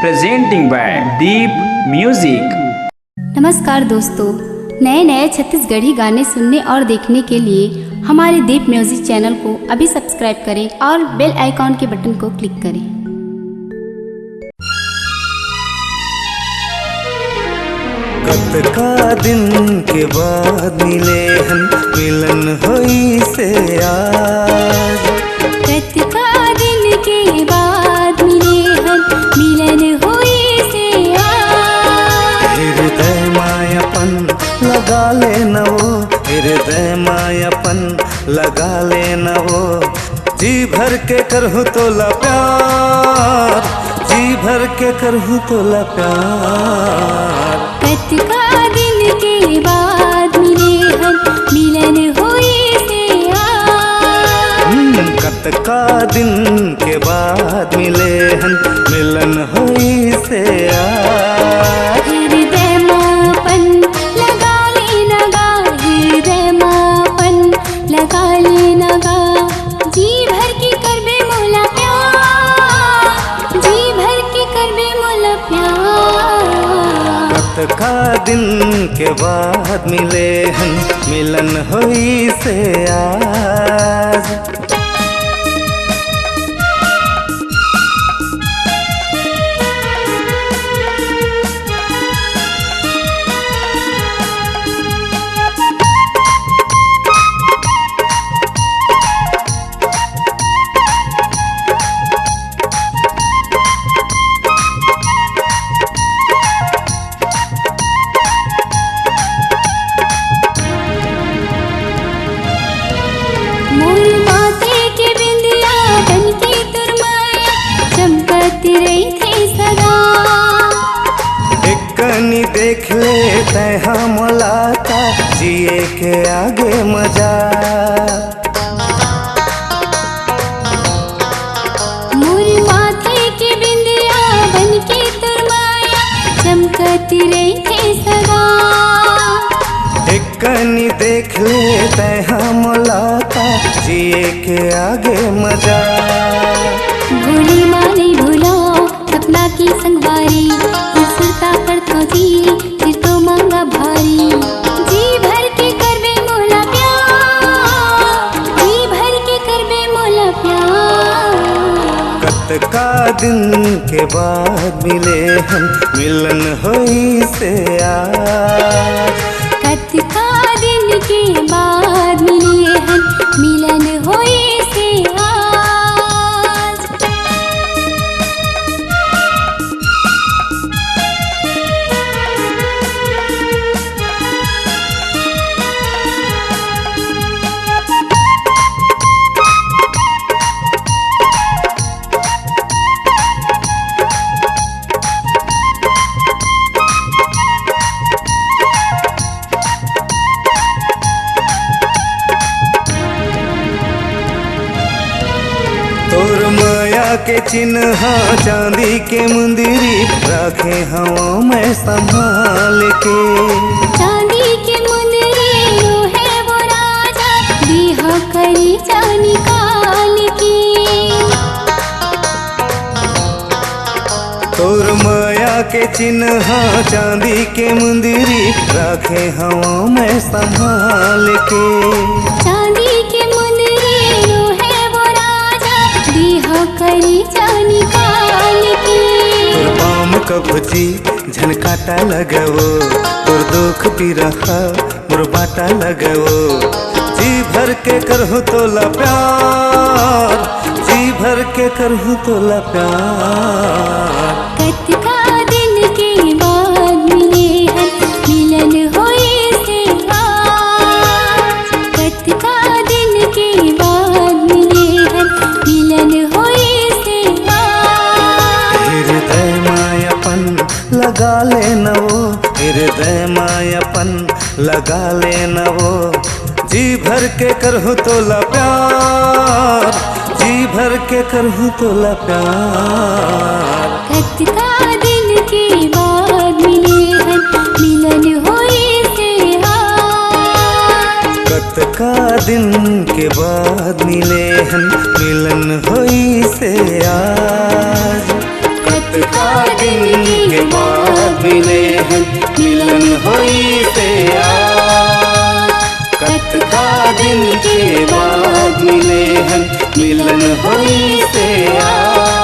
presenting by Deep Music। नमस्कार दोस्तों, नए नए छत्तीसगढ़ी गाने सुनने और देखने के लिए हमारे दीप म्यूजिक चैनल को अभी सब्सक्राइब करें और बेल आइकॉन के बटन को क्लिक करें। कतका दिन के बाद मिले हम, मिलन होई से आज। कतका दिन के बाद मिले हम, मिलन होई से आज। हृदय मायापन लगा लेना वो, हृदय मायापन लगा लेना वो। जी भर के करहूँ तोला प्यार, जी भर के करहूँ तोला प्यार। कतका दिन के बाद मिले हम, मिलन होई से आज। कतका दिन के बाद मिले हम, मिलन होई से आज। हृदय मापन लगा लेना गा, हृदय मापन लगा लेना गा। जी भर के करबे मोला प्यार, जी भर के करबे मोला प्यार। कतका दिन के बाद मिले हम, मिलन होई से आज। देख ले तैहा मोलाता, जिए के आगे मजा। मोर माथे के बिंदिया बन के तोर माया, चमकती रही थे सदा। एक कनी देख ले तैहा मोलाता, जिए के आगे मजा। भूली माँ नहीं भूला सपना की संगवारी, सुरता पर तो जी फिर तो मांगा भारी। जी भर के करबे मोला प्यार, जी भर के करबे मोला प्यार। कतका दिन के बाद मिले हम, मिलन होई से आज। कतका दिन के बाद मिले हम, मिलन होई से आज। तोर माया के चिन्ह चांदी के मुंदरी, रखे हवा में संभाल के। चांदी के मुंदरी रो है वो राजा, दीहा करी जा निकाल के। तोर माया के चिन्ह चांदी के मुंदरी, रखे हवा में संभाल के। चांदी के मुंदरी रो है वो राजा, दीहा करी जा निकाल के। तोर पाम कभजी झनकाटा लगवो, तोर दुख बिरहा मोर बाटा लगवो। जी भर के करहूँ तोला प्यार, जी भर के करहूँ तोला प्यार। कतका दिन के बाद मिले हम, मिलन होई से आज। कतका दिन के बाद मिले हम, मिलन होई से आज। हृदय मायापन लगा लेना वो, हृदय मायापन लगा लेना वो। जी भर के करहूँ तोला प्यार, जी भर के करहूँ तोला प्यार। कतका दिन के बाद मिले हम, मिलन होई से आज। कतका दिन के बाद मिले हम, मिलन होई से आज। कतका दिन के बाद मिले हैं, मिलन होई से आज। कतका दिन के बाद मिले हैं, मिलन होई से आज।